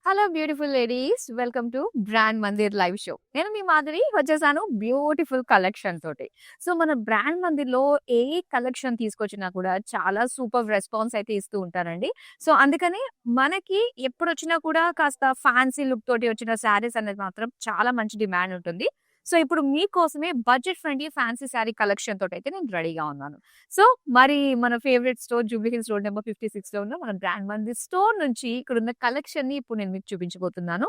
Hello beautiful ladies welcome to brand Mandir live show. నేను మీ మాదిరి వచ్చేసాను బ్యూటిఫుల్ కలెక్షన్ తోటి. సో మన బ్రాండ్ మందిర్లో ఏ కలెక్షన్ తీసుకొచ్చినా కూడా చాలా సూపర్ రెస్పాన్స్ అయితే ఇస్తూ ఉంటారండి. సో అందుకని మనకి ఎప్పుడొచ్చినా కూడా కాస్త ఫ్యాన్సీ లుక్ తోటి వచ్చిన శారీస్ అనేది మాత్రం చాలా మంచి డిమాండ్ ఉంటుంది. సో ఇప్పుడు మీకోసమే budget friendly fancy sari collection తోటి అయితే నేను రెడీగా ఉన్నాను. సో మరి మన favourite store Jubilee Hills road number 56లో ఉన్న మన బ్రాండ్ మందిర్ స్టోర్ నుంచి ఇక్కడున్న కలెక్షన్‌ని ఇప్పుడు నేను మీకు చూపించబోతున్నాను.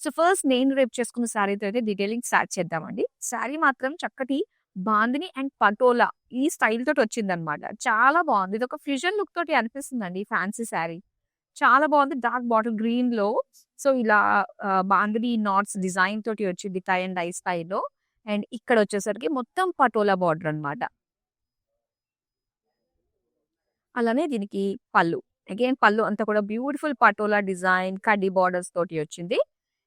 సో ఫస్ట్ నేను రేపు చేసుకున్న శారీతో అయితే డీటెయిలింగ్ స్టార్ట్ చేద్దామండి. శారీ మాత్రం చక్కటి బాందిని అండ్ పటోలా ఈ స్టైల్ తోటి వచ్చిందనమాట. చాలా బాగుంది. ఇదొక ఫ్యూజన్ లుక్ తోటి అనిపిస్తుందండి ఫ్యాన్సీ శారీ. చాలా బాగుంది. డార్క్ బాటిల్ గ్రీన్‌లో సో ఇలా బాందిని నాట్స్ డిజైన్ తోటి వచ్చింది టై అండ్ డై స్టైల్‌లో. అండ్ ఇక్కడొచ్చేసరికి మొత్తం పటోలా బార్డర్ అనమాట. అలానే దీనికి పళ్ళు. అగైన్ పళ్ళు అంతా కూడా బ్యూటిఫుల్ పటోలా డిజైన్ కడ్డీ బార్డర్స్ తోటి వచ్చింది.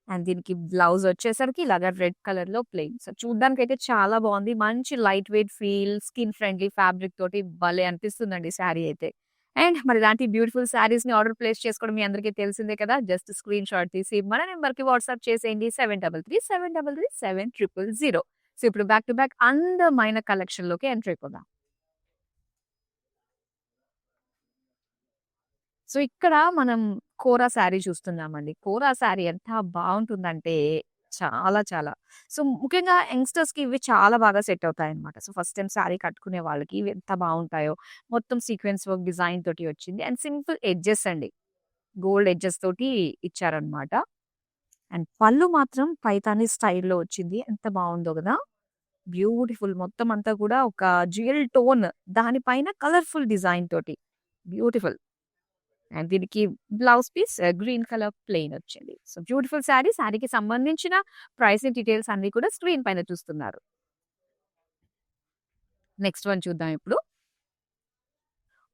అండ్ దీనికి బ్లౌజ్ వచ్చేసరికి ఇలాగ రెడ్ కలర్‌లో ప్లెయిన్. సో చూడ్డానికైతే చాలా బాగుంది. మంచి light weight feel, skin friendly fabric తోటి భలే అనిపిస్తుందండి శారీ అయితే. అండ్ మరి ఇలాంటి బ్యూటిఫుల్ శారీస్‌ని ఆర్డర్ ప్లేస్ చేసుకోవడం మీ అందరికీ తెలిసిందే కదా! జస్ట్ స్క్రీన్ షాట్ తీసి మన నంబర్‌కి వాట్సాప్ చేసేయండి 7337337000. సో ఇప్పుడు బ్యాక్ టు బ్యాక్ అందమైన కలెక్షన్‌లోకి ఎంటర్ అయిపోదాం. సో ఇక్కడ మనం కోరా శారీ చూస్తున్నామండి. కోరా శారీ ఎంత బావుంటుందంటే చాలా చాలా. సో ముఖ్యంగా యంగ్‌స్టర్స్‌కి ఇవి చాలా బాగా సెట్ అవుతాయన్నమాట. సో ఫస్ట్ టైమ్ శారీ కట్టుకునే వాళ్ళకి ఇవి ఎంత బావుంటాయో. మొత్తం సీక్వెన్స్ వర్క్ డిజైన్ తోటి వచ్చింది. అండ్ సింపుల్ ఎడ్జెస్ అండి. గోల్డ్ ఎడ్జెస్ తోటి ఇచ్చారన్నమాట. అండ్ పళ్ళు మాత్రం పైతాని స్టైల్‌లో వచ్చింది. ఎంత బావుందో గదా! బ్యూటిఫుల్ మొత్తం అంతా కూడా ఒక డ్యూయల్ టోన్ దానిపైన కలర్‌ఫుల్ డిజైన్ తోటి. బ్యూటిఫుల్. అండ్ దీనికి blouse piece green colour plain వచ్చింది. So beautiful sari. శారీకి సంబంధించిన ప్రైసింగ్ డీటెయిల్స్ అన్నీ కూడా స్క్రీన్ పైన చూస్తున్నారు. నెక్స్ట్ వన్ చూద్దాం ఇప్పుడు.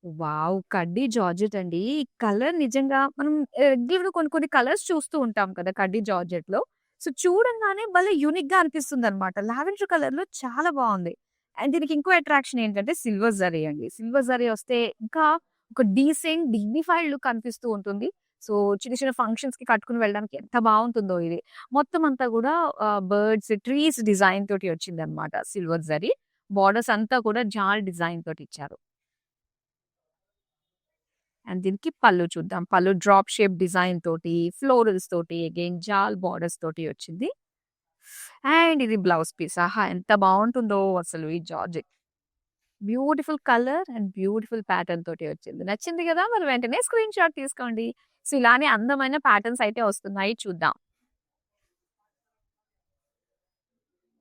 వావ్! కడ్డీ జార్జెట్ అండి. ఈ కలర్ నిజంగా మనం రెగ్యులర్‌గా కొన్ని కొన్ని కలర్స్ చూస్తూ ఉంటాం కదా! కడ్డీ జార్జెట్‌లో. సో చూడంగానే భలే యూనిక్‌గా అనిపిస్తుందన్నమాట. లావెండర్ కలర్‌లో చాలా బావుంది. అండ్ దీనికి ఇంకో అట్రాక్షన్ ఏంటంటే సిల్వర్ జరీ అండి. సిల్వర్ జరీ వస్తే ఇంకా ఒక డీసెంట్ డిగ్నిఫైడ్ లుక్ అనిపిస్తూ ఉంటుంది. సో చిన్న చిన్న ఫంక్షన్స్‌కి కట్టుకొని వెళ్ళడానికి ఎంత బావుంటుందో ఇది. మొత్తం అంతా కూడా బర్డ్స్, ట్రీస్ డిజైన్ తోటి వచ్చిందన్నమాట సిల్వర్ జరీ. బోర్డర్స్ అంతా కూడా జాల్ డిజైన్ తోటి ఇచ్చారు. అండ్ దీనికి పళ్ళు చూద్దాం. పళ్ళు డ్రాప్ షేప్ డిజైన్ తోటి, ఫ్లోరల్స్ తోటి, అగైన్ జాల్ బోర్డర్స్ తోటి వచ్చింది. అండ్ ఇది బ్లౌజ్ పీస్. ఆహా! ఎంత బావుంటుందో అసలు ఈ georgette. Beautiful colour and beautiful pattern తోటి వచ్చింది. నచ్చింది గదా! మరి వెంటనే స్క్రీన్ షాట్ తీసుకోండి. సో ఇలానే అందమైన ప్యాటర్న్స్ అయితే వస్తున్నాయి చూద్దాం.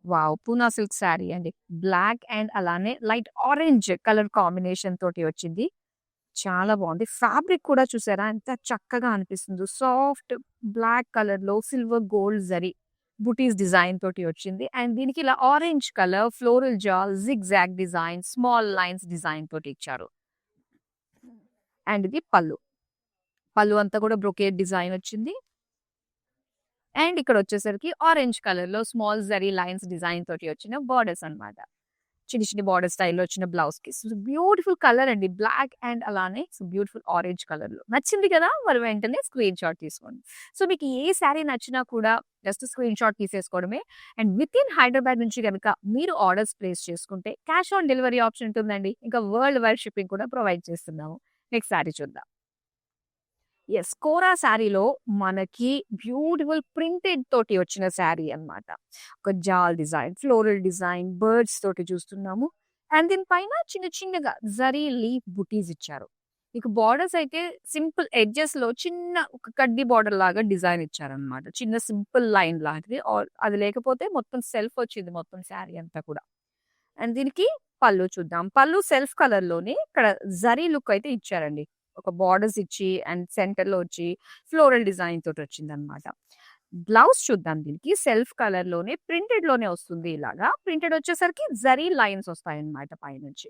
వావ్! పూనా సిల్క్ శారీ అండి. బ్లాక్ అండ్ అలానే లైట్ ఆరెంజ్ కలర్ కాంబినేషన్ తోటి వచ్చింది. చాలా బావుంది. ఫ్యాబ్రిక్ కూడా చూసారా ఎంత చక్కగా అనిపిస్తుందో. సాఫ్ట్ బ్లాక్ కలర్‌లో silver gold zari butis design తోటి వచ్చింది. అండ్ దీనికి ఇలా orange colour floral jaal zigzag design, small lines design తోటి ఇచ్చారు. అండ్ ఇది పళ్ళు. పళ్ళు అంతా కూడా బ్రొకేడ్ డిజైన్ వచ్చింది. అండ్ ఇక్కడొచ్చేసరికి ఆరెంజ్ కలర్‌లో స్మాల్ జరీ లైన్స్ డిజైన్ తోటి వచ్చిన బోర్డర్స్ అన్నమాట. చిన్ని చిన్ని బోర్డర్ స్టైల్‌లో వచ్చిన బ్లౌజ్‌కి. సో బ్యూటిఫుల్ కలర్ అండి. బ్లాక్ అండ్ అలానే సో బ్యూటిఫుల్ ఆరెంజ్ కలర్‌లో. నచ్చింది కదా! మరి వెంటనే స్క్రీన్ షాట్ తీసుకోండి. సో మీకు ఏ శారీ నచ్చినా కూడా జస్ట్ స్క్రీన్ షాట్ తీసేసుకోవడమే. అండ్ వితిన్ హైదరాబాద్ నుంచి గనుక మీరు ఆర్డర్స్ ప్లేస్ చేసుకుంటే క్యాష్ ఆన్ డెలివరీ ఆప్షన్ ఉంటుందండి. ఇంకా వరల్డ్ వైడ్ షిప్పింగ్ కూడా ప్రొవైడ్ చేస్తున్నాము. నెక్స్ట్ శారీ చూద్దాం. యెస్. కోరా శారీలో మనకి బ్యూటిఫుల్ ప్రింటెడ్ తోటి వచ్చిన శారీ అన్నమాట. ఒక జాల్ డిజైన్, ఫ్లోరల్ డిజైన్, బర్డ్స్ తోటి చూస్తున్నాము. అండ్ దీని పైన చిన్న చిన్నగా జరీ లీఫ్ బుటీస్ ఇచ్చారు. మీకు బోర్డర్స్ అయితే సింపుల్ ఎడ్జెస్‌లో చిన్న ఒక కడ్డీ బోర్డర్ లాగా డిజైన్ ఇచ్చారన్నమాట. చిన్న సింపుల్ లైన్ లాంటిది. అది లేకపోతే మొత్తం సెల్ఫ్ వచ్చింది మొత్తం శారీ అంతా కూడా. అండ్ దీనికి పళ్ళు చూద్దాం. పళ్ళు సెల్ఫ్ కలర్‌లోనే ఇక్కడ జరీ లుక్ అయితే ఇచ్చారండి. ఒక బోర్డర్స్ ఇచ్చి అండ్ సెంటర్‌లో వచ్చి ఫ్లోరల్ డిజైన్ తోటొచ్చిందనమాట. బ్లౌజ్ చూద్దాం దీనికి. సెల్ఫ్ కలర్‌లోనే ప్రింటెడ్‌లోనే వస్తుంది ఇలాగా. ప్రింటెడ్ వచ్చేసరికి జరీ లైన్స్ వస్తాయన్నమాట పైనుంచి.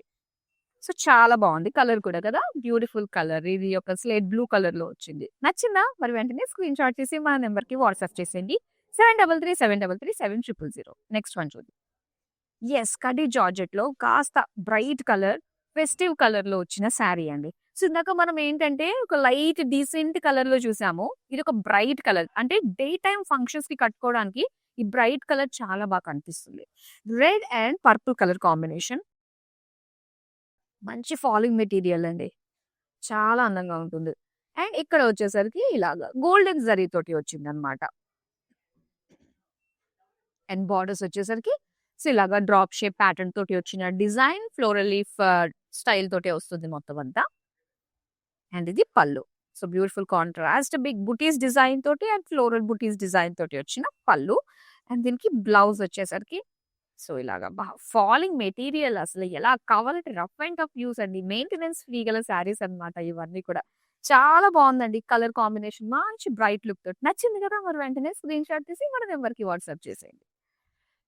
సో చాలా బావుంది. కలర్ కూడా కదా! Beautiful colour. ఇది ఒక స్లేట్ బ్లూ కలర్‌లో వచ్చింది. నచ్చిందా? మరి వెంటనే స్క్రీన్ షాట్ తీసి మా నంబర్‌కి వాట్సాప్ చేసేయండి. 7337337000. నెక్స్ట్ వన్ చూద్దాం. యెస్. కడ్డీ జార్జెట్‌లో కాస్త బ్రైట్ కలర్, ఫెస్టివ్ కలర్‌లో వచ్చిన శారీ అండి. సో, ఇందాక మనం ఏంటంటే ఒక లైట్ డీసెంట్ కలర్‌లో చూసాము. ఇదొక బ్రైట్ కలర్. అంటే డే టైమ్ ఫంక్షన్స్‌కి కట్టుకోవడానికి ఈ బ్రైట్ కలర్ చాలా బాగా కనిపిస్తుంది. Red and purple colour combination. మంచి ఫాలింగ్ మెటీరియల్ అండి. చాలా అందంగా ఉంటుంది. అండ్ ఇక్కడ వచ్చేసరికి ఇలాగా గోల్డెన్ జరీ తోటి వచ్చిందనమాట. అండ్ బార్డర్స్ వచ్చేసరికి సో, ఇలాగా డ్రాప్ షేప్ ప్యాటర్న్ తోటి వచ్చిన డిజైన్ ఫ్లోరల్ లీఫ్ స్టైల్ తోటే వస్తుంది మొత్తం అంతా. అండ్ ఇది పళ్ళు. సో, బ్యూటిఫుల్ కాంట్రాస్ట్ బిగ్ బుటీస్ డిజైన్ తోటి అండ్ ఫ్లోరల్ బుటీస్ డిజైన్ తోటి వచ్చిన పళ్ళు. అండ్ దీనికి బ్లౌజ్ వచ్చేసరికి సో, ఇలాగా ఫాలింగ్ మెటీరియల్ అసలు ఎలా కావాలంటే రఫ్ అండ్ టఫ్ యూజ్ అండి. మెయింటెనెన్స్ ఫ్రీ గల శారీస్ అన్నమాట ఇవన్నీ కూడా. చాలా బావుందండి. కలర్ కాంబినేషన్ మంచి బ్రైట్ లుక్ తోటి. నచ్చింది కదా! మరి వెంటనే స్క్రీన్ షాట్ తీసి మన నంబర్‌కి వాట్సాప్ చేసేయండి.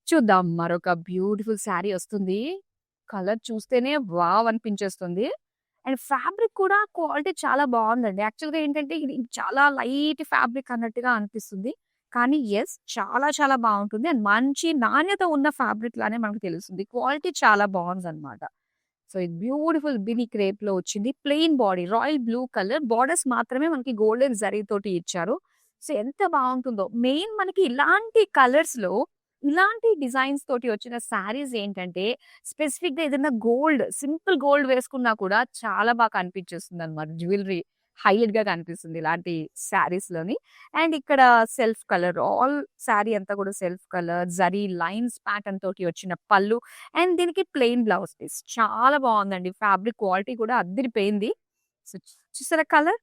చూద్దాం మరొక బ్యూటిఫుల్ శారీ వస్తుంది. కలర్ చూస్తేనే వావ్! అనిపించేస్తుంది. అండ్ ఫ్యాబ్రిక్ కూడా క్వాలిటీ చాలా బావుందండి. యాక్చువల్‌గా ఏంటంటే ఇది చాలా లైట్ ఫ్యాబ్రిక్ అన్నట్టుగా అనిపిస్తుంది. కానీ యెస్ చాలా చాలా బావుంటుంది. అండ్ మంచి నాణ్యత ఉన్న ఫ్యాబ్రిక్ లానే మనకు తెలుస్తుంది. క్వాలిటీ చాలా బావుందనమాట. సో, ఇది బ్యూటిఫుల్ బిని క్రేప్‌లో వచ్చింది. Plain body royal blue colour borders మాత్రమే మనకి గోల్డెన్ జరీ తోటి ఇచ్చారు. సో, ఎంత బావుంటుందో. మెయిన్ మనకి ఇలాంటి కలర్స్‌లో ఇలాంటి డిజైన్స్ తోటి వచ్చిన శారీస్ ఏంటంటే స్పెసిఫిక్‌గా ఏదైనా గోల్డ్ సింపుల్ గోల్డ్ వేసుకున్నా కూడా చాలా బాగా కనిపించేస్తుందనమాట. జ్యువెలరీ హైలైట్‌గా కనిపిస్తుంది ఇలాంటి శారీస్‌లోని. అండ్ ఇక్కడ సెల్ఫ్ కలర్ ఆల్ శారీ అంతా కూడా self colour zari lines pattern తోటి వచ్చిన పళ్ళు అండ్ దీనికి ప్లెయిన్ బ్లౌజ్ పీస్. చాలా బావుందండి. ఫ్యాబ్రిక్ క్వాలిటీ కూడా అద్దిరిపోయింది. సో, చూసారా కలర్?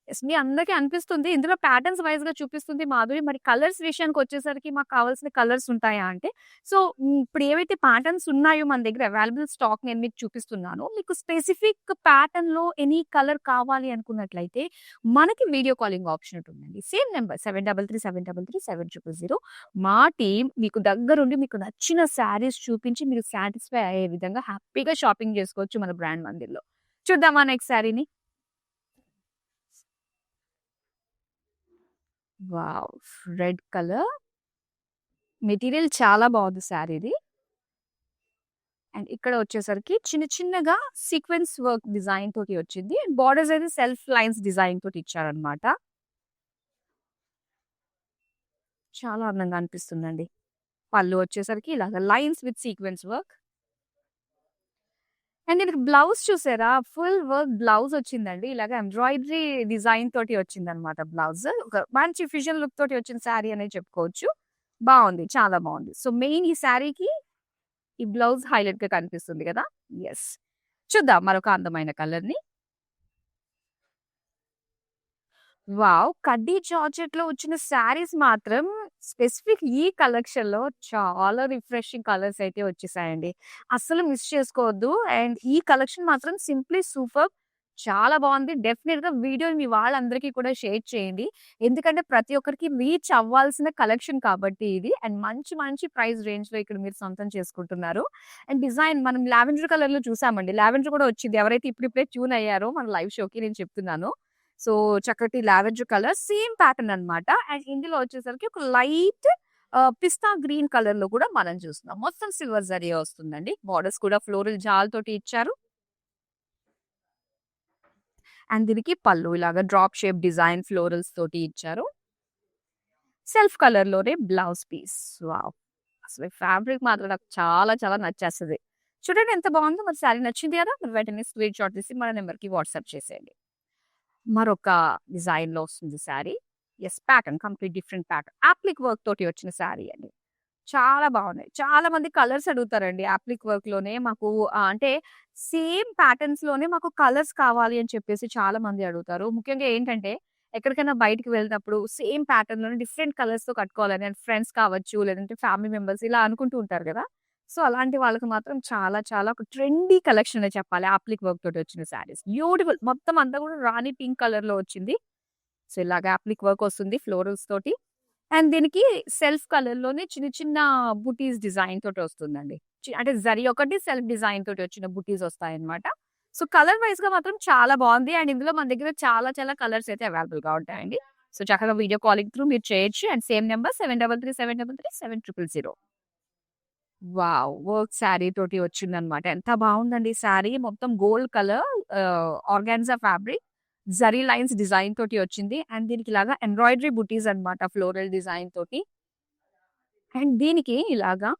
యెస్. మీ అందరికి అనిపిస్తుంది. ఇందులో ప్యాటర్న్స్ వైస్‌గా చూపిస్తుంది మాధురి. మరి కలర్స్ విషయానికొచ్చేసరికి మాకు కావాల్సిన కలర్స్ ఉంటాయా అంటే, సో, ఇప్పుడు ఏవైతే ప్యాటర్న్స్ ఉన్నాయో మన దగ్గర అవైలబుల్ స్టాక్ నేను మీకు చూపిస్తున్నాను. మీకు స్పెసిఫిక్ ప్యాటర్న్‌లో ఎనీ కలర్ కావాలి అనుకున్నట్లయితే, మనకి వీడియో కాలింగ్ ఆప్షన్ ఉంటుందండి. సేమ్ నంబర్ 7337337000 మా టీమ్ మీకు దగ్గరుండి మీకు నచ్చిన శారీస్ చూపించి మీరు సాటిస్ఫై అయ్యే విధంగా హ్యాపీగా షాపింగ్ చేసుకోవచ్చు మన బ్రాండ్ మందిర్‌లో. చూద్దామా నెక్స్ట్ శారీని? వావ్! Red colour. మెటీరియల్ చాలా బావుంది శారీది. అండ్ ఇక్కడ వచ్చేసరికి చిన్న చిన్నగా సీక్వెన్స్ వర్క్ డిజైన్ తోటి వచ్చింది. బోర్డర్స్ అయితే సెల్ఫ్ లైన్స్ డిజైన్ తోటి ఇచ్చారనమాట. చాలా అందంగా అనిపిస్తుందండి. పళ్ళు వచ్చేసరికి ఇలాగ lines with sequence work. And దీనికి బ్లౌజ్ చూసారా? ఫుల్ వర్క్ బ్లౌజ్ వచ్చిందండి. ఇలాగ ఎంబ్రాయిడరీ డిజైన్ తోటి వచ్చిందనమాట బ్లౌజ్. ఒక మంచి ఫ్యూజన్ లుక్ తోటి వచ్చిన శారీ అనే చెప్పుకోవచ్చు. బావుంది. చాలా బావుంది. సో, మెయిన్ ఈ శారీకి ఈ బ్లౌజ్ హైలైట్‌గా కనిపిస్తుంది గదా! యెస్. చూద్దాం మరొక అందమైన కలర్‌ని. వావ్! కడ్డీ జార్జెట్‌లో వచ్చిన శారీస్ మాత్రం స్పెసిఫిక్ ఈ కలెక్షన్‌లో చాలా రిఫ్రెషింగ్ కలర్స్ అయితే వచ్చేసాయండి. అస్సలు మిస్ చేసుకోవద్దు. అండ్ ఈ కలెక్షన్ మాత్రం సింప్లీ సూపర్బ్! చాలా బావుంది. డెఫినిట్‌గా వీడియోని మీ వాళ్ళందరికీ కూడా షేర్ చేయండి. ఎందుకంటే ప్రతి ఒక్కరికి రీచ్ అవ్వాల్సిన కలెక్షన్ కాబట్టి ఇది. అండ్ మంచి మంచి ప్రైస్ రేంజ్‌లో ఇక్కడ మీరు సొంతం చేసుకుంటున్నారు. అండ్ డిజైన్ మనం లావెండర్ కలర్‌లో చూసామండి. లావెండర్ కూడా వచ్చింది. ఎవరైతే ఇప్పుడిప్పుడే ట్యూన్ అయ్యారో మన లైవ్ షోకి నేను చెప్తున్నాను. సో, చక్కటి లావెండర్ కలర్ సేమ్ ప్యాటర్న్ అన్నమాట. అండ్ ఇందులో వచ్చేసరికి ఒక లైట్ పిస్తా గ్రీన్ కలర్‌లో కూడా మనం చూస్తున్నాం. మొత్తం సిల్వర్ జరీ వస్తుందండి. బోర్డర్స్ కూడా ఫ్లోరల్ జాల్ తోటి ఇచ్చారు. అండ్ దీనికి పళ్ళు ఇలాగా డ్రాప్ షేప్ డిజైన్ ఫ్లోరల్స్ తోటి ఇచ్చారు. సెల్ఫ్ కలర్‌లోనే బ్లౌజ్ పీస్. వావ్! అసలు ఫ్యాబ్రిక్ మాత్రం నాకు చాలా చాలా నచ్చేస్తది. చూడండి ఎంత బావుందో. మరి శారీ నచ్చింది కదా! మరి వెంటనే స్క్రీన్ షాట్ తీసి మన నంబర్‌కి వాట్సాప్ చేసేయండి. మరొక డిజైన్‌లో వస్తుంది sari. Yes pattern complete different pattern. Appliqué work తోటి వచ్చిన శారీ అండి. చాలా బావున్నాయి. చాలా మంది కలర్స్ అడుగుతారండి. యాప్లిక్ వర్క్‌లోనే మాకు అంటే సేమ్ ప్యాటర్న్స్‌లోనే మాకు కలర్స్ కావాలి అని చెప్పేసి చాలా మంది అడుగుతారు. ముఖ్యంగా ఏంటంటే ఎక్కడికైనా బయటికి వెళ్ళినప్పుడు సేమ్ ప్యాటర్న్‌లోనే డిఫరెంట్ కలర్స్‌తో కట్టుకోవాలని అండ్ ఫ్రెండ్స్ కావచ్చు, లేదంటే ఫ్యామిలీ మెంబర్స్ ఇలా అనుకుంటూ ఉంటారు గదా! సో, అలాంటి వాళ్ళకి మాత్రం చాలా చాలా ఒక ట్రెండీ కలెక్షన్ అనే చెప్పాలి. యాప్లిక్ వర్క్ తోటి వచ్చిన శారీస్. బ్యూటిఫుల్ మొత్తం అంతా కూడా రాణి పింక్ కలర్‌లో వచ్చింది. సో, ఇలాగ యాప్లిక్ వర్క్ వస్తుంది ఫ్లోరల్స్ తోటి. అండ్ దీనికి సెల్ఫ్ కలర్‌లోనే చిన్న చిన్న బుటీస్ డిజైన్ తోటి వస్తుందండి. అంటే జరీ ఒకటి సెల్ఫ్ డిజైన్ తోటి వచ్చిన బుటీస్ వస్తాయన్నమాట. సో, కలర్ వైస్‌గా మాత్రం చాలా బావుంది. అండ్ ఇందులో మన దగ్గర చాలా చాలా కలర్స్ అయితే అవైలబుల్‌గా ఉంటాయండి. సో, చక్కగా వీడియో కాలింగ్ త్రూ మీరు చేయొచ్చు. And same number 7337337000. Wow! Work sari తోటి వచ్చిందనమాట. ఎంత బావుందండి శారీ. మొత్తం gold colour organza fabric. Zari lines design తోటి వచ్చింది. అండ్ దీనికి ఇలాగా ఎంబ్రాయిడరీ బుటీస్ అన్నమాట ఫ్లోరల్ డిజైన్ తోటి. అండ్ దీనికి ఇలాగా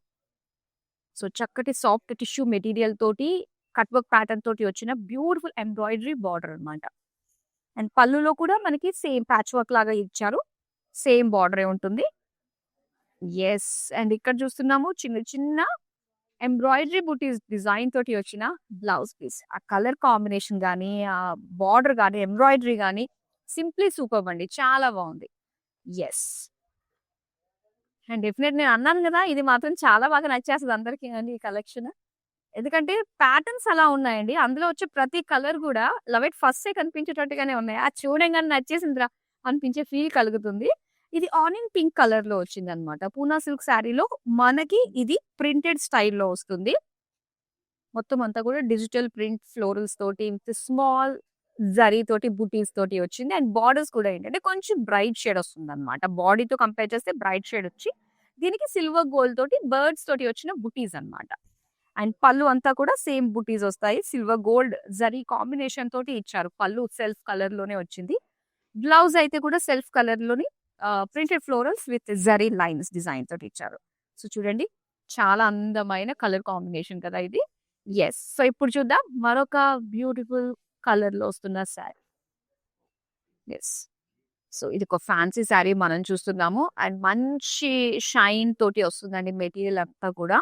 చక్కటి సాఫ్ట్ టిష్యూ మెటీరియల్ తోటి కట్ వర్క్ ప్యాటర్న్ తోటి వచ్చిన బ్యూటిఫుల్ ఎంబ్రాయిడరీ బార్డర్ అన్నమాట. అండ్ పళ్ళులో కూడా మనకి సేమ్ ప్యాచ్ వర్క్ లాగా ఇచ్చారు. సేమ్ బార్డరే ఉంటుంది. యెస్. అండ్ ఇక్కడ చూస్తున్నాము చిన్న చిన్న ఎంబ్రాయిడరీ బుటీస్ డిజైన్ తోటి వచ్చిన బ్లౌజ్ పీస్. ఆ కలర్ కాంబినేషన్ గాని, ఆ బార్డర్ గాని, ఎంబ్రాయిడరీ గాని సింప్లీ సూపర్బ్ అండి. చాలా బావుంది. యెస్. అండ్ డెఫినెట్ నేను అన్నాను గదా! ఇది మాత్రం చాలా బాగా నచ్చేస్తది అందరికి అండి ఈ కలెక్షన్. ఎందుకంటే ప్యాటర్న్స్ అలా ఉన్నాయండి. అందులో వచ్చే ప్రతి కలర్ గూడా లవ్ ఎట్ ఫస్ట్ సైట్ కనిపించేటట్టుగానే ఉన్నాయి. అది చూడంగానే నచ్చేసిందిరా అనిపించే ఫీల్ కలుగుతుంది. ఇది ఆనియన్ పింక్ కలర్‌లో వచ్చిందనమాట. పూనా సిల్క్ శారీలో మనకి ఇది ప్రింటెడ్ స్టైల్‌లో వస్తుంది. మొత్తం అంతా కూడా డిజిటల్ ప్రింట్ ఫ్లోరల్స్ తోటి విత్ స్మాల్ జరీ తోటి బుటీస్ తోటి వచ్చింది. అండ్ బార్డర్స్ కూడా ఏంటంటే కొంచెం బ్రైట్ షేడ్ వస్తుందన్నమాట. బాడీతో కంపేర్ చేస్తే బ్రైట్ షేడ్ వచ్చి దీనికి సిల్వర్ గోల్డ్ తోటి బర్డ్స్ తోటి వచ్చిన బుటీస్ అన్నమాట. అండ్ పళ్ళు అంతా కూడా సేమ్ బుటీస్ వస్తాయి. సిల్వర్ గోల్డ్ జరీ కాంబినేషన్ తోటి ఇచ్చారు. పళ్ళు సెల్ఫ్ కలర్ లోనే వచ్చింది. బ్లౌజ్ అయితే కూడా సెల్ఫ్ కలర్ లోని printed florals with zari lines design తోటి ఇచ్చారు. సో చూడండి చాలా అందమైన కలర్ కాంబినేషన్ కదా ఇది. యెస్. సో ఇప్పుడు చూద్దాం మరొక బ్యూటిఫుల్ కలర్‌లో వస్తున్న శారీ. యెస్. సో ఇది ఒక ఫ్యాన్సీ శారీ మనం చూస్తున్నాము. అండ్ మంచి షైన్ తోటి వస్తుందండి మెటీరియల్ అంతా కూడా.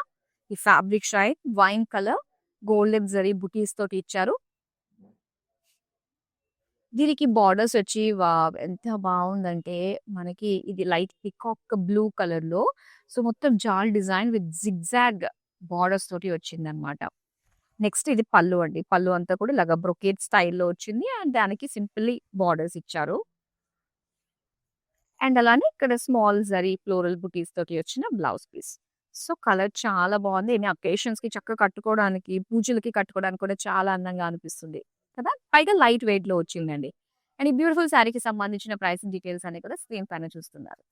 ఈ fabric shine wine colour golden zari బుటీస్ తోటి ఇచ్చారు. దీనికి బార్డర్స్ వచ్చి వావ్! ఎంత బావుందంటే మనకి ఇది లైట్ పీకాక్ బ్లూ కలర్‌లో మొత్తం జాల్ డిజైన్ విత్ జిగ్‌జాగ్ బార్డర్స్ తోటి వచ్చిందన్నమాట. నెక్స్ట్ ఇది పళ్ళు అండి. పళ్ళు అంతా కూడా ఇలాగ బ్రొకేట్ స్టైల్‌లో వచ్చింది. అండ్ దానికి సింపుల్లీ బార్డర్స్ ఇచ్చారు. అండ్ అలానే ఇక్కడ స్మాల్ జరీ ఫ్లోరల్ బుటీస్ తోటి వచ్చిన బ్లౌజ్ పీస్. కలర్ చాలా బావుంది. ఎనీ అకేషన్స్‌కి చక్కగా కట్టుకోవడానికి, పూజలకి కట్టుకోవడానికి కూడా చాలా అందంగా అనిపిస్తుంది కదా! పైగా లైట్ వెయిట్‌లో వచ్చిందండి. అండ్ ఈ బ్యూటిఫుల్ శారీకి సంబంధించిన ప్రైసింగ్ డీటెయిల్స్ అన్ని కూడా స్క్రీన్ పైన చూస్తున్నారు.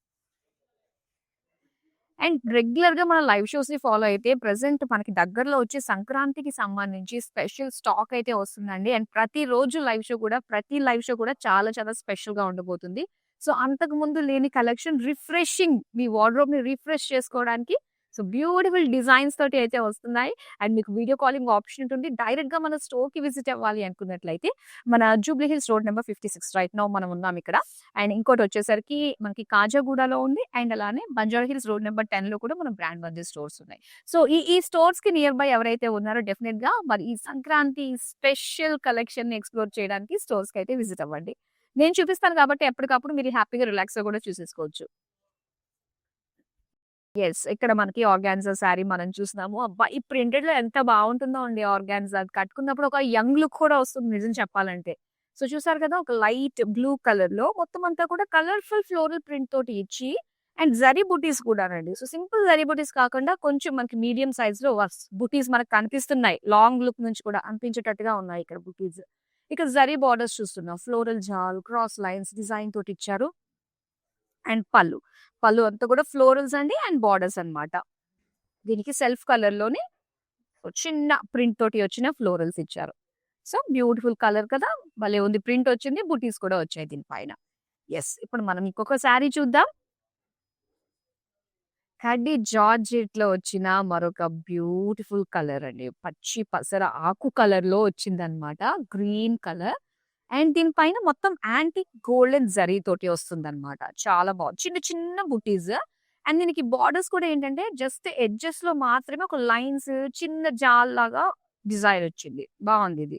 అండ్ రెగ్యులర్‌గా మన లైవ్ షోస్‌ని ఫాలో అయితే ప్రెజెంట్ మనకి దగ్గరలో వచ్చే సంక్రాంతికి సంబంధించి స్పెషల్ స్టాక్ అయితే వస్తుందండి. అండ్ ప్రతి లైవ్ షో కూడా చాలా చాలా స్పెషల్‌గా ఉండబోతుంది. అంతకుముందు లేని కలెక్షన్ రిఫ్రెషింగ్ మీ వార్డ్‌రోబ్‌ని రిఫ్రెష్ చేసుకోవడానికి బ్యూటిఫుల్ డిజైన్స్ తోటి అయితే వస్తున్నాయి. అండ్ మీకు వీడియో కాలింగ్ ఆప్షన్ ఉంటుంది. డైరెక్ట్‌గా మన స్టోర్‌కి విజిట్ అవ్వాలి అనుకున్నట్లయితే మన Jubilee Hills road number 56 right now మనం ఉన్నాం ఇక్కడ. అండ్ ఇంకోటొచ్చేసరికి మనకి కాజాగూడలో ఉంది. అండ్ అలానే బంజారా హిల్స్ రోడ్ నంబర్ 10లో కూడా మన బ్రాండ్ బంజీ స్టోర్స్ ఉన్నాయి. ఈ స్టోర్స్‌కి నియర్ బై ఎవరైతే ఉన్నారో డెఫినిట్‌గా మరి ఈ సంక్రాంతి స్పెషల్ కలెక్షన్‌ని ఎక్స్‌ప్లోర్ చేయడానికి స్టోర్స్‌కైతే విజిట్ అవ్వండి. నేను చూపిస్తాను కాబట్టి ఎప్పటికప్పుడు మీరు హ్యాపీగా రిలాక్స్‌గా కూడా చూసేసుకోవచ్చు. యెస్. ఇక్కడ మనకి ఆర్గాన్జా శారీ మనం చూస్తున్నాము. అబ్బా! ఈ ప్రింటెడ్‌లో ఎంత బావుంటుందో అండి ఆర్గాన్జా. అది కట్టుకున్నప్పుడు ఒక యంగ్ లుక్ కూడా వస్తుంది నిజం చెప్పాలంటే. చూసారు కదా! ఒక లైట్ బ్లూ కలర్‌లో మొత్తం అంతా కూడా కలర్‌ఫుల్ ఫ్లోరల్ ప్రింట్ తోటి ఇచ్చి అండ్ జరీ బుటీస్ కూడానండి. సింపుల్ జరీ బుటీస్ కాకుండా కొంచెం మనకి మీడియం సైజ్‌లో బుటీస్ మనకు కనిపిస్తున్నాయి. లాంగ్ లుక్ నుంచి కూడా అనిపించేటట్టుగా ఉన్నాయి ఇక్కడ బుటీస్. ఇక జరీ బార్డర్స్ చూస్తున్నాం. ఫ్లోరల్ జాల్, క్రాస్ లైన్స్ డిజైన్ తోటి ఇచ్చారు. అండ్ పళ్ళు. పళ్ళు అంతా కూడా ఫ్లోరల్స్ అండి అండ్ బార్డర్స్ అన్నమాట. దీనికి సెల్ఫ్ కలర్‌లోనే చిన్న ప్రింట్ తోటి వచ్చిన ఫ్లోరల్స్ ఇచ్చారు. బ్యూటిఫుల్ కలర్ కదా! భలే ఉంది. ప్రింట్ వచ్చింది. బుటీస్ కూడా వచ్చాయి దీని పైన. యెస్. ఇప్పుడు మనం ఇంకొక శారీ చూద్దాం. కడ్డీ జార్జెట్‌లో వచ్చిన మరొక బ్యూటిఫుల్ కలర్ అండి. పచ్చి పసర ఆకు కలర్‌లో వచ్చిందన్నమాట. Green colour. అండ్ దీని పైన మొత్తం యాంటిక్ గోల్డెన్ జరీ తోటి వస్తుందన్నమాట. చాలా బావుంది. చిన్న చిన్న బుటీస్. అండ్ దీనికి బార్డర్స్ కూడా ఏంటంటే జస్ట్ ఎడ్జెస్‌లో మాత్రమే ఒక లైన్స్ చిన్న జాల్‌లాగా డిజైన్ వచ్చింది. బావుందిది.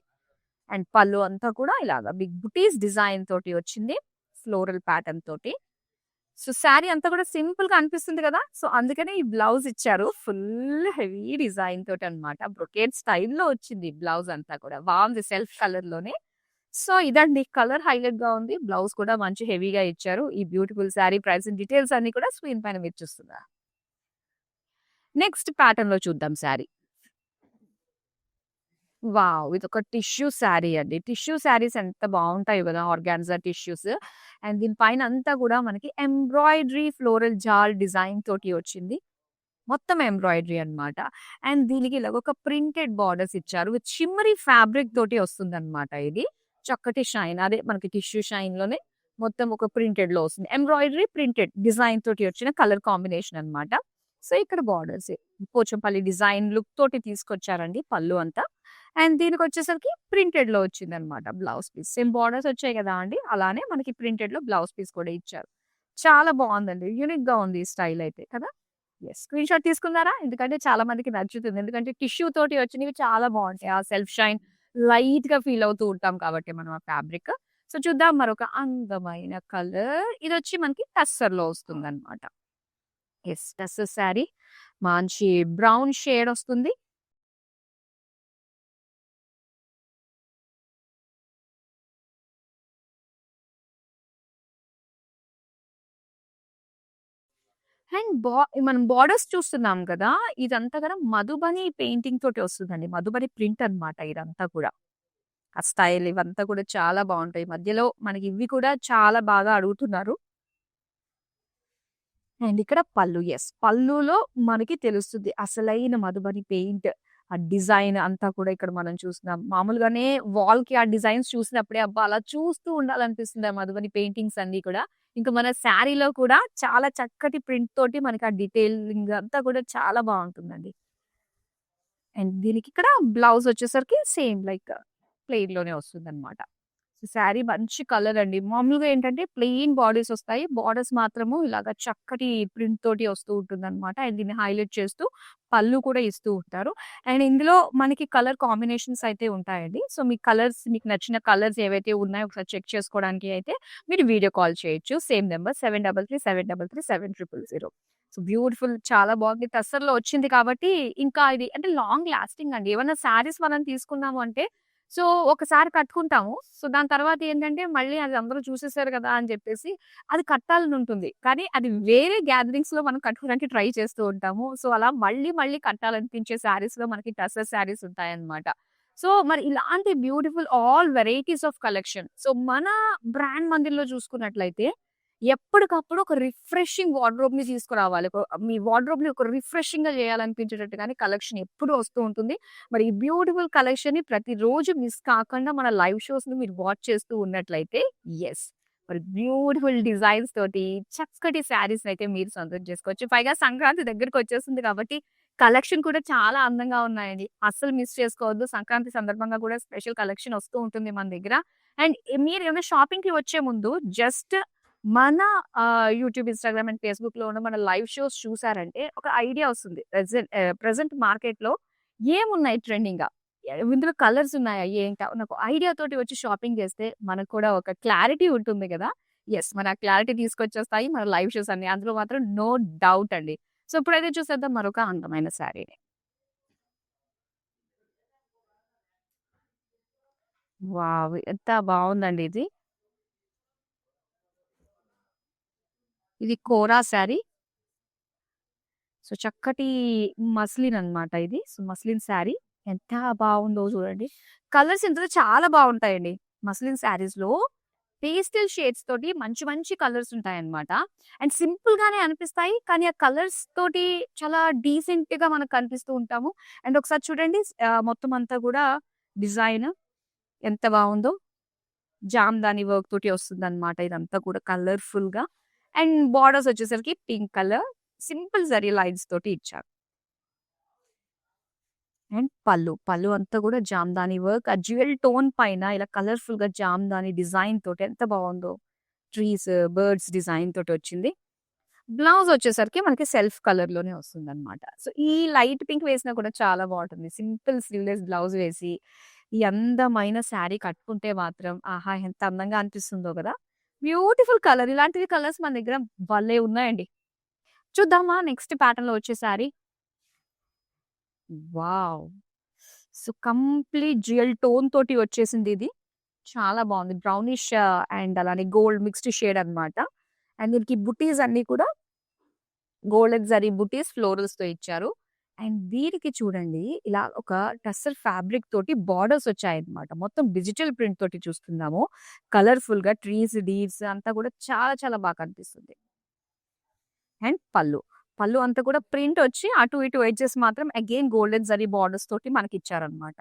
అండ్ పళ్ళు అంతా కూడా ఇలాగా బిగ్ బుటీస్ డిజైన్ తోటి వచ్చింది. ఫ్లోరల్ ప్యాటర్న్ తోటి. శారీ అంతా కూడా సింపుల్‌గా అనిపిస్తుంది కదా! అందుకనే ఈ బ్లౌజ్ ఇచ్చారు. ఫుల్ హెవీ డిజైన్ తోటన్నమాట. బ్రొకేడ్ స్టైల్‌లో వచ్చింది బ్లౌజ్ అంతా కూడా. బావుంది సెల్ఫ్ కలర్‌లోనే. ఇదండి కలర్ హైలైట్‌గా ఉంది. బ్లౌజ్ కూడా మంచి హెవీగా ఇచ్చారు. ఈ బ్యూటిఫుల్ శారీ ప్రైసింగ్ డీటెయిల్స్ అన్ని కూడా స్క్రీన్ పైన మీరు చూస్తున్నారు. నెక్స్ట్ ప్యాటర్న్‌లో చూద్దాం శారీ. వావ్! ఇదొక టిష్యూ శారీ అండి. టిష్యూ శారీస్ ఎంత బావుంటాయో గదా! Organza tissues. అండ్ దీని పైన అంతా గూడా మనకి ఎంబ్రాయిడరీ ఫ్లోరల్ జాల్ డిజైన్ తోటి వచ్చింది. మొత్తం ఎంబ్రాయిడరీ అన్నమాట. అండ్ దీనికి ఇలాగ ఒక ప్రింటెడ్ బోర్డర్స్ ఇచ్చారు. విత్ షిమ్మరీ ఫ్యాబ్రిక్ తోటి వస్తుందన్నమాట ఇది. చక్కటి షైన్ అదే మనకి టిష్యూ షైన్‌లోనే మొత్తం ఒక ప్రింటెడ్‌లో వస్తుంది. ఎంబ్రాయిడరీ, ప్రింటెడ్ డిజైన్ తోటి వచ్చిన కలర్ కాంబినేషన్ అన్నమాట. సో, ఇక్కడ బోర్డర్స్ పోచంపల్లి డిజైన్ లుక్ తోటి తీసుకొచ్చారండి పళ్ళు అంతా. అండ్ దీనికొచ్చేసరికి ప్రింటెడ్‌లో వచ్చిందన్నమాట బ్లౌజ్ పీస్. సేమ్ బోర్డర్స్ వచ్చాయి గదా అండీ! అలానే మనకి ప్రింటెడ్‌లో బ్లౌజ్ పీస్ కూడా ఇచ్చారు. చాలా బావుందండి. యూనిక్‌గా ఉంది ఈ స్టైల్ అయితే కదా! యెస్. స్క్రీన్‌షాట్ తీసుకున్నారా? ఎందుకంటే చాలా మందికి నచ్చుతుంది. ఎందుకంటే టిష్యూ తోటి వచ్చినవి చాలా బావుంటాయి. ఆ సెల్ఫ్ షైన్ లైట్‌గా ఫీల్ అవుతూ ఉంటాం కాబట్టి మనం ఆ ఫ్యాబ్రిక్. సో, చూద్దాం మరొక అందమైన కలర్. ఇదొచ్చి మనకి టస్సర్‌లో వస్తుందన్నమాట. యెస్. టస్సర్ శారీ. మంచి బ్రౌన్ షేడ్ వస్తుంది. అండ్ మనం బోర్డర్స్ చూస్తున్నాం కదా! ఇదంతా కూడా మధుబని పెయింటింగ్ తోటి వస్తుందండి. మధుబని ప్రింట్ అన్నమాట ఇదంతా కూడా. ఆ స్టైల్ ఇవంతా కూడా చాలా బావుంటాయి. మధ్యలో మనకి ఇవి కూడా చాలా బాగా అడుగుతున్నారు. అండ్ ఇక్కడ పళ్ళు. యెస్. పళ్ళులో మనకి తెలుస్తుంది. అసలైన మధుబని పెయింట్. ఆ డిజైన్ అంతా కూడా ఇక్కడ మనం చూస్తున్నాం. మామూలుగానే వాల్‌కి ఆ డిజైన్స్ చూసినప్పుడే అబ్బా! అలా చూస్తూ ఉండాలనిపిస్తుంది. ఆ మధుబని పెయింటింగ్స్ అన్నీ కూడా. ఇంకా మన శారీలో కూడా చాలా చక్కటి ప్రింట్ తోటి మనకి ఆ డీటెయిలింగ్ అంతా కూడా చాలా బావుంటుందండి. అండ్ దీనికిక్కడ బ్లౌజ్ వచ్చేసరికి సేమ్ లైక్ ప్లెయిన్‌లోనే వస్తుందన్నమాట. శారీ మంచి కలర్ అండి. మామూలుగా ఏంటంటే ప్లెయిన్ బార్డర్స్ వస్తాయి. బార్డర్స్ మాత్రము ఇలాగ చక్కటి ప్రింట్ తోటి వస్తూ ఉంటుందన్నమాట. అండ్ దీన్ని హైలైట్ చేస్తూ పళ్ళు కూడా ఇస్తూ ఉంటారు. అండ్ ఇందులో మనకి కలర్ కాంబినేషన్స్ అయితే ఉంటాయండి. సో, మీ కలర్స్ మీకు నచ్చిన కలర్స్ ఏవైతే ఉన్నాయో ఒకసారి చెక్ చేసుకోవడానికి అయితే మీరు వీడియో కాల్ చేయొచ్చు. Same number 7337337000. సో, బ్యూటిఫుల్ చాలా బాగుంది. టస్సర్‌లో వచ్చింది కాబట్టి ఇంకా ఇది అంటే లాంగ్ లాస్టింగ్ అండి. ఏవన్నా శారీస్ మనం తీసుకున్నాము అంటే సో, ఒకసారి కట్టుకుంటాము. సో, దాని తర్వాత ఏంటంటే, మళ్ళీ అది అందరూ చూసేసారు గదా! అని జెప్పేసి అది కట్టాలని ఉంటుంది. కానీ అది వేరే గ్యాదరింగ్స్‌లో మనం కట్టుకోవడానికి ట్రై చేస్తూ ఉంటాము. సో, అలా మళ్ళీ, మళ్ళీ కట్టాలనిపించే శారీస్‌లో మనకి టసర్ శారీస్ ఉంటాయన్నమాట. సో, మరి ఇలాంటి beautiful all varieties of collection. So, మన బ్రాండ్ మందిర్‌లో చూసుకున్నట్లయితే ఎప్పటికప్పుడు ఒక రిఫ్రెషింగ్ వార్డ్‌రోబ్‌ని తీసుకురావాలి. మీ వార్డ్‌రోబ్‌ని ఒక రిఫ్రెషింగ్‌గా చేయాలనిపించేటట్టుగానే కలెక్షన్ ఎప్పుడూ వస్తూ ఉంటుంది. మరి ఈ బ్యూటిఫుల్ కలెక్షన్‌ని ప్రతిరోజు మిస్ కాకుండా మన లైవ్ షోస్‌ని మీరు వాచ్ చేస్తూ ఉన్నట్లయితే యెస్. మరి బ్యూటిఫుల్ డిజైన్స్ తోటి చక్కటి శారీస్‌నయితే మీరు సొంతం చేసుకోవచ్చు. పైగా సంక్రాంతి దగ్గరకొచ్చేస్తుంది కాబట్టి కలెక్షన్ కూడా చాలా అందంగా ఉన్నాయండి. అస్సలు మిస్ చేసుకోవద్దు. సంక్రాంతి సందర్భంగా కూడా స్పెషల్ కలెక్షన్ వస్తూ ఉంటుంది మన దగ్గర. అండ్ మీరేమైనా షాపింగ్‌కి వచ్చే ముందు జస్ట్ మన యూట్యూబ్, ఇన్‌స్టాగ్రామ్ అండ్ ఫేస్‌బుక్‌లో ఉన్న మన లైవ్ షోస్ చూసారంటే ఒక ఐడియా వస్తుంది. ప్రెజెంట్ మార్కెట్‌లో ఏమున్నాయి ట్రెండింగ్‌గా? ఇందులో కలర్స్ ఉన్నాయా? ఏంటా? నాకు ఐడియా తోటి వచ్చి షాపింగ్ చేస్తే మనకు కూడా ఒక క్లారిటీ ఉంటుంది గదా! యెస్. మన ఆ క్లారిటీ తీసుకొచ్చేస్తాయి మన లైవ్ షోస్ అన్ని. అందులో మాత్రం నో డౌట్ అండి. సో, ఇప్పుడైతే చూసేద్దాం మరొక అందమైన శారీని. వావ్! ఎంత బావుందండి ఇది. ఇది కోరా శారీ. సో, చక్కటి మస్లిన్ అన్నమాట ఇది. So, muslin sari. ఎంత బావుందో చూడండి. కలర్స్ ఇందులో చాలా బావుంటాయండి. మస్లిన్ శారీస్‌లో పేస్టల్ షేడ్స్ తోటి మంచి మంచి కలర్స్ ఉంటాయన్నమాట. అండ్ సింపుల్‌గానే అనిపిస్తాయి. కానీ ఆ కలర్స్ తోటి చాలా డీసెంట్‌గా మనకు కనిపిస్తూ ఉంటాము. అండ్ ఒకసారి చూడండి మొత్తం అంతా గూడా డిజైన్ ఎంత బావుందో. జామ్దాని వర్క్ తోటి వస్తుందన్నమాట ఇదంతా కూడా కలర్‌ఫుల్‌గా. అండ్ బోర్డర్స్ వచ్చేసరికి pink colour simple zari lines తోటి ఇచ్చారు. అండ్ పళ్ళు అంతా కూడా జామ్దాని వర్క్. ఆ డ్యూయల్ టోన్ పైన ఇలా కలర్‌ఫుల్‌గా జామ్దాని డిజైన్ తోటి ఎంత బావుందో. ట్రీస్, బర్డ్స్ డిజైన్ తోటొచ్చింది. బ్లౌజ్ వచ్చేసరికి మనకి సెల్ఫ్ కలర్‌లోనే వస్తుందన్నమాట. సో, ఈ లైట్ పింక్ వేసినా కూడా చాలా బావుంటుంది. సింపుల్ స్లీవ్‌లెస్ బ్లౌజ్ వేసి, ఈ అందమైన శారీ కట్టుకుంటే మాత్రం ఆహా! ఎంత అందంగా అనిపిస్తుందో గదా! Beautiful colour. ఇలాంటివి కలర్స్ మన దగ్గర భలే ఉన్నాయండి. చూద్దామా నెక్స్ట్ ప్యాటర్న్‌లో వచ్చే sari? Wow! So, complete dual tone తోటి వచ్చేసిందిది. చాలా బావుంది. బ్రౌనిష్ అండ్ అలానే గోల్డ్ మిక్స్డ్ షేడ్ అన్నమాట. అండ్ దీనికి బుట్టీస్ అన్నీ కూడా గోల్డెన్ జరీ బుట్టీస్ ఫ్లోరల్స్‌తో ఇచ్చారు. అండ్ దీనికి చూడండి ఇలా ఒక టస్సర్ ఫ్యాబ్రిక్ తోటి బోర్డర్స్ వచ్చాయన్నమాట. మొత్తం డిజిటల్ ప్రింట్ తోటి చూస్తున్నాము. కలర్‌ఫుల్‌గా ట్రీస్, డీర్స్ అంతా కూడా చాలా చాలా బాగా కనిపిస్తుంది. అండ్ పళ్ళు. పళ్ళు అంతా కూడా ప్రింట్ వచ్చి అటు ఇటు ఎడ్జెస్ మాత్రం అగైన్ గోల్డెన్ జరీ బార్డర్స్ తోటి మనకిచ్చారనమాట.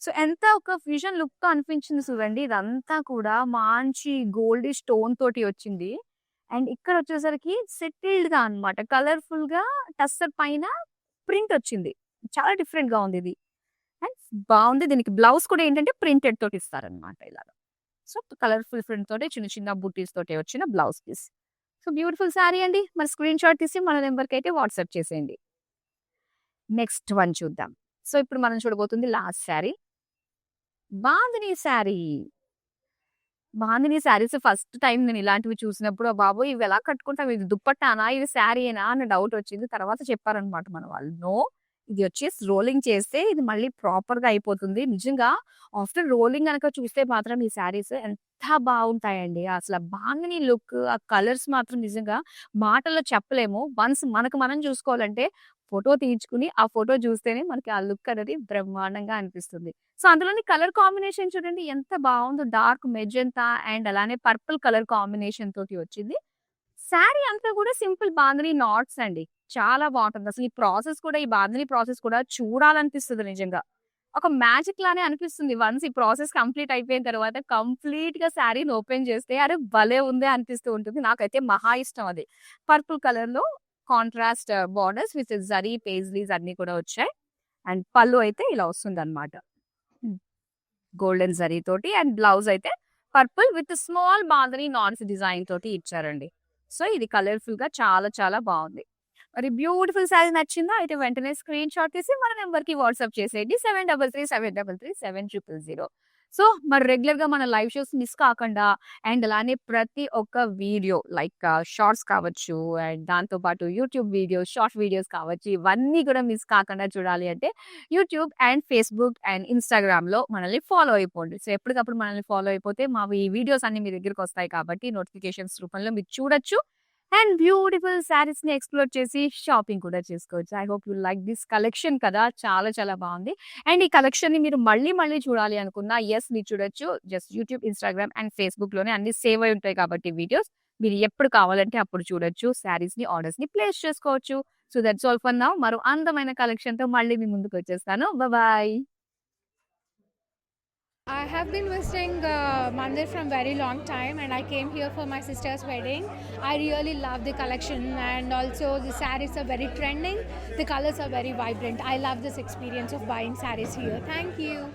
సో, ఎంత ఒక ఫ్యూజన్ లుక్‌తో అనిపించింది చూడండి. ఇదంతా కూడా మంచి గోల్డీ స్టోన్ తోటి వచ్చింది. అండ్ ఇక్కడొచ్చేసరికి సెటిల్డ్‌గా అనమాట. కలర్‌ఫుల్‌గా టస్సర్ పైన ప్రింట్ వచ్చింది. చాలా డిఫరెంట్‌గా ఉందిది. అండ్ బావుంది. దీనికి బ్లౌజ్ కూడా ఏంటంటే ప్రింటెడ్ తోటి ఇస్తారనమాట ఇలాగ. సో, కలర్‌ఫుల్ ప్రింట్ తోటి చిన్న చిన్న బుటీస్ తోటి వచ్చిన blouse piece. So, beautiful sari అండి. మరి స్క్రీన్ షాట్ తీసి మన నంబర్‌కైతే వాట్సాప్ చేసేయండి. నెక్స్ట్ వన్ చూద్దాం. సో, ఇప్పుడు మనం చూడబోతుంది last sari. Bandhani sari. Bandhani saris first time నేను ఇలాంటివి చూసినప్పుడు బాబోయ్! ఇవి ఎలా కట్టుకుంటాం? ఇది దుప్పట్టానా? ఇది శారీయేనా? అన్న డౌట్ వచ్చింది. తర్వాత చెప్పారనమాట మన వాళ్ళు. నో, ఇది వచ్చేసి రోలింగ్ చేస్తే ఇది మళ్ళీ ప్రాపర్‌గా అయిపోతుంది. నిజంగా ఆఫ్టర్ రోలింగ్ గనక చూస్తే మాత్రం ఈ శారీస్ ఎంత బావుంటాయండి. అసల బాందిని లుక్, ఆ కలర్స్ మాత్రం నిజంగా మాటల్లో చెప్పలేము. వన్స్ మనకు మనం చూసుకోవాలంటే ఫోటో తీయించుకుని, ఆ ఫోటో చూస్తేనే మనకి ఆ లుక్ అనేది బ్రహ్మాండంగా అనిపిస్తుంది. సో, అందులోని కలర్ కాంబినేషన్ చూడండి ఎంత బావుందో. డార్క్ మెజెంటా అండ్ అలానే పర్పుల్ కలర్ కాంబినేషన్ తోటి వచ్చింది. శారీ అంతా కూడా సింపుల్ బాందిని నాట్స్ అండి. చాలా బావుంటుంది. అసలు ఈ ప్రాసెస్ కూడా ఈ బాందిని ప్రాసెస్ కూడా చూడాలనిపిస్తది నిజంగా. ఒక మ్యాజిక్ లానే అనిపిస్తుంది. వన్స్ ఈ ప్రాసెస్ కంప్లీట్ అయిపోయిన తర్వాత కంప్లీట్‌గా శారీని ఓపెన్ చేస్తే అరే భలే ఉందే అనిపిస్తూ ఉంటుంది. నాకైతే మహా ఇష్టం అది. పర్పుల్ కలర్‌లో contrast borders with zari paisleys అన్నీ కూడా వచ్చాయి. అండ్ పళ్ళు అయితే ఇలా వస్తుందన్నమాట. హ్మ్. గోల్డెన్ జరీ తోటి అండ్ బ్లౌజ్ అయితే purple with small bandhani knots design తోటి ఇచ్చారండి. సో, ఇది కలర్‌ఫుల్‌గా చాలా చాలా బావుంది. మరి బ్యూటిఫుల్ శారీ నచ్చిందా? అయితే వెంటనే స్క్రీన్ షాట్ తీసి మన నంబర్‌కి వాట్సాప్ చేసేయండి. 7337337000. సో, మరి రెగ్యులర్‌గా మన లైవ్ షోస్ మిస్ కాకుండా అండ్ అలానే ప్రతి ఒక్క వీడియో లైక్ షార్ట్స్ కావచ్చు అండ్ దాంతో పాటు యూట్యూబ్ వీడియోస్, షార్ట్ వీడియోస్ కావచ్చు ఇవన్నీ కూడా మిస్ కాకుండా చూడాలి అంటే యూట్యూబ్ అండ్ ఫేస్‌బుక్ అండ్ ఇన్‌స్టాగ్రామ్‌లో మనల్ని ఫాలో అయిపోండి. సో, ఎప్పటికప్పుడు మనల్ని ఫాలో అయిపోతే మావి ఈ వీడియోస్ అన్నీ మీ దగ్గరికొస్తాయి కాబట్టి నోటిఫికేషన్స్ రూపంలో మీరు చూడొచ్చు. అండ్ బ్యూటిఫుల్ శారీస్‌ని ఎక్స్‌ప్లోర్ చేసి షాపింగ్ కూడా చేసుకోవచ్చు. I hope you like this collection కదా! చాలా చాలా బావుంది. అండ్ ఈ కలెక్షన్‌ని మీరు మళ్ళీ మళ్ళీ చూడాలి అనుకున్నా మీరు చూడొచ్చు. జస్ట్ యూట్యూబ్, ఇన్‌స్టాగ్రామ్ అండ్ ఫేస్‌బుక్‌లోనే అన్నీ సేవ్ అయి ఉంటాయి కాబట్టి వీడియోస్. మీరు ఎప్పుడు కావాలంటే అప్పుడు చూడొచ్చు. శారీస్‌ని, ఆర్డర్స్‌ని ప్లేస్ చేసుకోవచ్చు. So, that's all for now. మరో అందమైన కలెక్షన్‌తో మళ్ళీ మీ ముందుకొచ్చేస్తాను. Bye. I have been visiting Mandir from very long time, and I came here for my sister's wedding. I really love the collection, and also the sarees are very trending. The colors are very vibrant. I love this experience of buying sarees here. Thank you.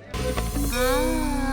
Ah.